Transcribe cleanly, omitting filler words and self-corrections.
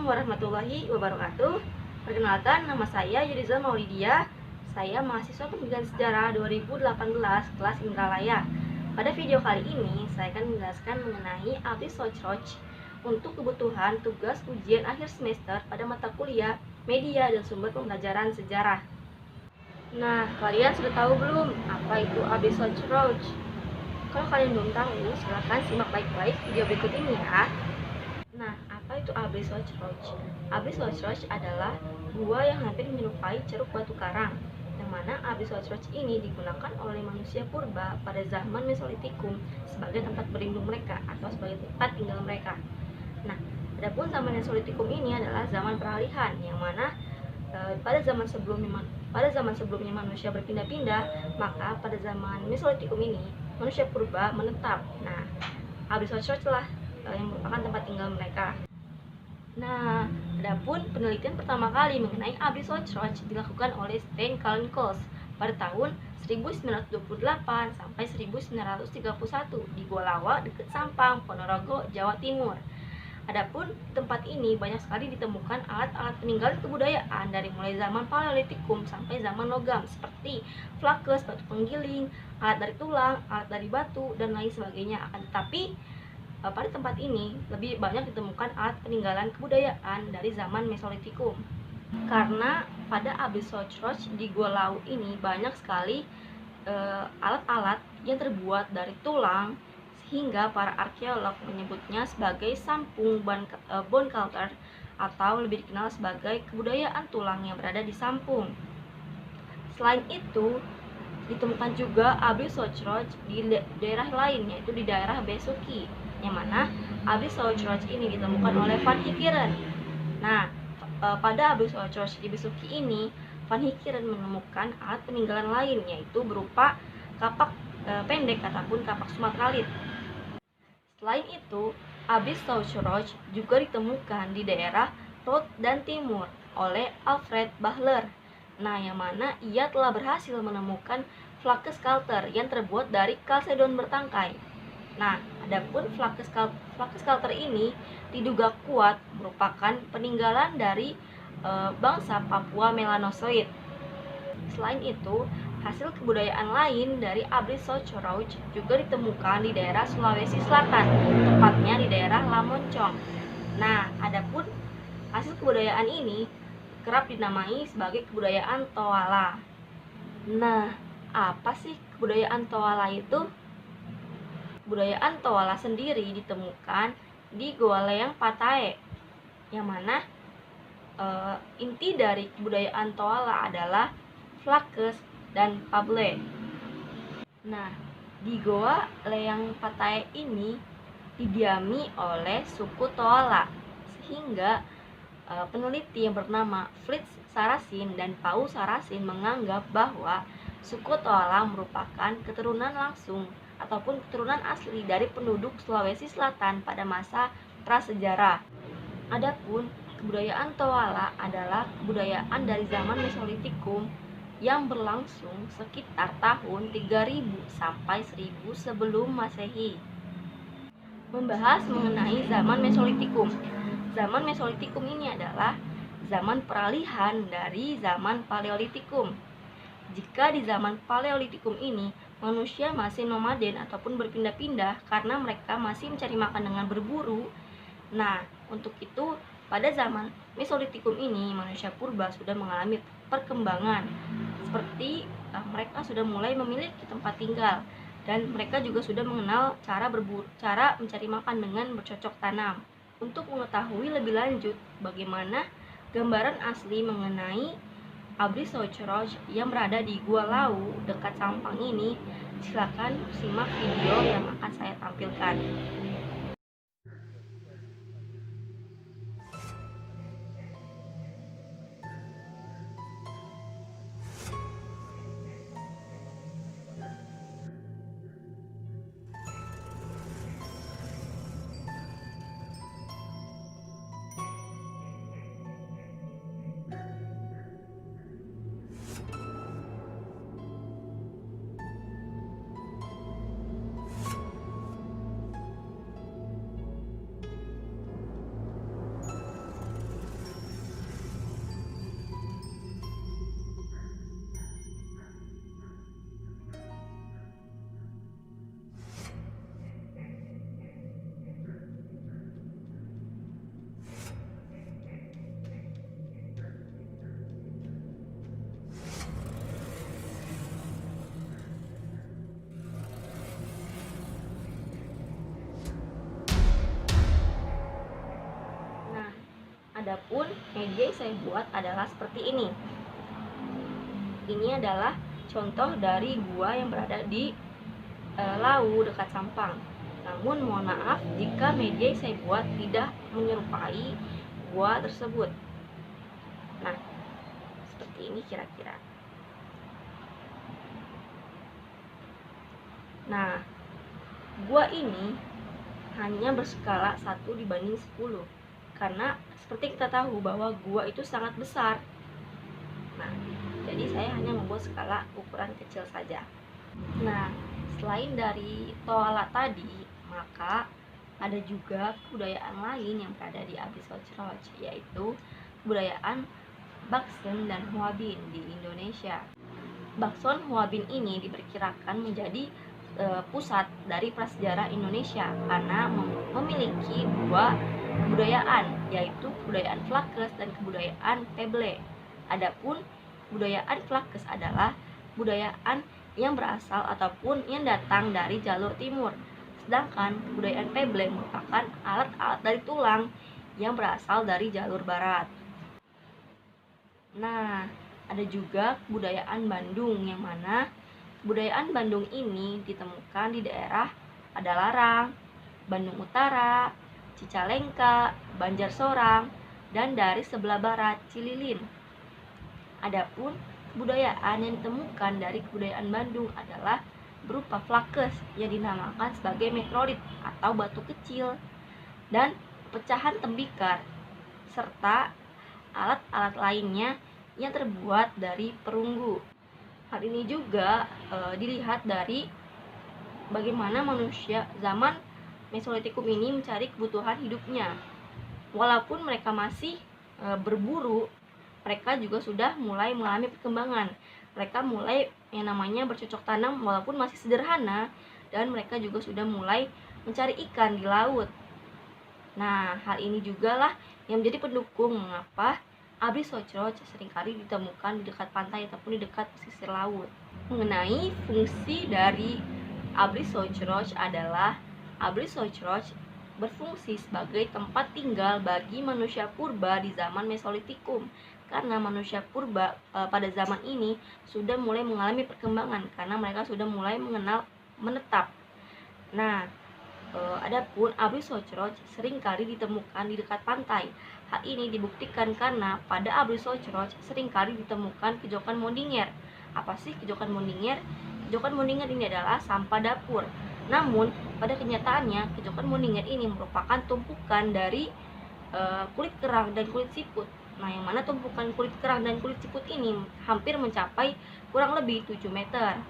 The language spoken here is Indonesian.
Assalamualaikum warahmatullahi wabarakatuh. Perkenalkan, nama saya Yuriza Maulidia. Saya mahasiswa Pendidikan Sejarah 2018 kelas Indralaya. Pada video kali ini, saya akan menjelaskan mengenai Abdi Socroch untuk kebutuhan tugas ujian akhir semester pada mata kuliah Media dan Sumber Pembelajaran Sejarah. Nah, kalian sudah tahu belum apa itu Abdi Socroch? Kalau kalian belum tahu, silahkan simak baik-baik video berikut ini ya. Nah, apa itu Abdi Socroch? Abdi Socroch adalah gua yang hampir menyerupai Ceruk Batu Karang, yang mana Abdi Socroch ini digunakan oleh manusia purba pada zaman Mesolitikum sebagai tempat berlindung mereka atau sebagai tempat tinggal mereka. Nah, adapun zaman Mesolitikum ini adalah zaman peralihan, yang mana pada zaman sebelumnya manusia berpindah-pindah, maka pada zaman Mesolitikum ini manusia purba menetap. Nah, Abdi Socroch lah yang merupakan tempat tinggal mereka. Nah, adapun penelitian pertama kali mengenai Abdi Socroch dilakukan oleh Stein Kalnickels pada tahun 1928 sampai 1931 di Gua Lawa dekat Sampang, Ponorogo, Jawa Timur. Adapun di tempat ini banyak sekali ditemukan alat-alat peninggalan kebudayaan dari mulai zaman Paleolitikum sampai zaman logam seperti flakes, batu penggiling, alat dari tulang, alat dari batu, dan lain sebagainya. Akan tetapi pada tempat ini lebih banyak ditemukan alat peninggalan kebudayaan dari zaman Mesolitikum. Karena pada Abdi Socroch di Gua Lawu ini banyak sekali alat-alat yang terbuat dari tulang, sehingga para arkeolog menyebutnya sebagai Sampung Bone Culture atau lebih dikenal sebagai kebudayaan tulang yang berada di Sampung. Selain itu, ditemukan juga Abdi Socroch di daerah lain, yaitu di daerah Besuki, yang mana Abdi Socroch ini ditemukan oleh Van Heekeren. Nah, pada Abdi Socroch di Besuki ini, Van Heekeren menemukan alat peninggalan lain, yaitu berupa kapak pendek ataupun kapak sumatralit. Selain itu, Abdi Socroch juga ditemukan di daerah Roth dan Timur oleh Alfred Bahler. Nah, yang mana ia telah berhasil menemukan flakes sculptor yang terbuat dari kalsedon bertangkai. Nah, adapun flakes sculptor ini diduga kuat merupakan peninggalan dari bangsa Papua Melanozoid. Selain itu, hasil kebudayaan lain dari Abdi Socroch juga ditemukan di daerah Sulawesi Selatan, tepatnya di daerah Lamoncong. Nah, adapun hasil kebudayaan ini kerap dinamai sebagai kebudayaan Toala. Nah, apa sih kebudayaan Toala itu? Kebudayaan Toala sendiri ditemukan di Goa Leang Patae, yang mana inti dari kebudayaan Toala adalah flakes dan pable. Nah, di Goa Leang Patae ini didiami oleh suku Toala, sehingga peneliti yang bernama Fritz Sarasin dan Paul Sarasin menganggap bahwa suku Toala merupakan keturunan langsung ataupun keturunan asli dari penduduk Sulawesi Selatan pada masa prasejarah. Adapun kebudayaan Toala adalah kebudayaan dari zaman Mesolitikum yang berlangsung sekitar tahun 3000 sampai 1000 sebelum Masehi. Membahas mengenai zaman Mesolitikum. Zaman Mesolitikum ini adalah zaman peralihan dari zaman Paleolitikum. Jika di zaman Paleolitikum ini manusia masih nomaden ataupun berpindah-pindah karena mereka masih mencari makan dengan berburu. Nah, untuk itu pada zaman Mesolitikum ini manusia purba sudah mengalami perkembangan, seperti mereka sudah mulai memiliki tempat tinggal dan mereka juga sudah mengenal cara mencari makan dengan bercocok tanam. Untuk mengetahui lebih lanjut bagaimana gambaran asli mengenai Abdi Socroch yang berada di Gua Lawu dekat Sampang ini, silakan simak video yang akan saya tampilkan. Adapun media yang saya buat adalah seperti ini. Ini adalah contoh dari gua yang berada di Lau dekat Sampang. Namun mohon maaf jika media yang saya buat tidak menyerupai gua tersebut. Nah, seperti ini kira-kira. Nah, gua ini hanya berskala 1:10 karena seperti kita tahu bahwa gua itu sangat besar. Nah, jadi saya hanya membuat skala ukuran kecil saja. Nah, selain dari toala tadi, maka ada juga kebudayaan lain yang berada di Abis Ocroch, yaitu kebudayaan Baksen dan Huabin di Indonesia. Bakson Huabin ini diperkirakan menjadi pusat dari prasejarah Indonesia karena memiliki dua kebudayaan, yaitu kebudayaan Flakes dan kebudayaan Peble. Adapun kebudayaan Flakes adalah kebudayaan yang berasal ataupun yang datang dari jalur timur, sedangkan kebudayaan Peble merupakan alat-alat dari tulang yang berasal dari jalur barat. Nah, ada juga kebudayaan Bandung, yang mana kebudayaan Bandung ini ditemukan di daerah Padalarang, Bandung Utara, Cicalengka, Banjarsorang, dan dari sebelah barat Cililin. Adapun kebudayaan yang ditemukan dari kebudayaan Bandung adalah berupa flakes yang dinamakan sebagai meteorit atau batu kecil dan pecahan tembikar serta alat-alat lainnya yang terbuat dari perunggu. Hal ini juga dilihat dari bagaimana manusia zaman Mesolitikum ini mencari kebutuhan hidupnya. Walaupun mereka masih berburu, mereka juga sudah mulai mengalami perkembangan. Mereka mulai yang namanya bercocok tanam walaupun masih sederhana, dan mereka juga sudah mulai mencari ikan di laut. Nah, hal ini juga lah yang menjadi pendukung mengapa Abis Ocroch seringkali ditemukan di dekat pantai ataupun di dekat pesisir laut. Mengenai fungsi dari Abis Ocroch adalah Abis Ocroch berfungsi sebagai tempat tinggal bagi manusia purba di zaman Mesolitikum, karena manusia purba pada zaman ini sudah mulai mengalami perkembangan karena mereka sudah mulai mengenal menetap. Nah, adapun Abis Ocroch seringkali ditemukan di dekat pantai. Hal ini dibuktikan karena pada Abis Ocroch seringkali ditemukan kejokan Mondingher. Apa sih kejokan Mondingher? Kejokan Mondingher ini adalah sampah dapur. Namun pada kenyataannya kejokan Mondingher ini merupakan tumpukan dari kulit kerang dan kulit siput. Nah, yang mana tumpukan kulit kerang dan kulit siput ini hampir mencapai kurang lebih 7 meter.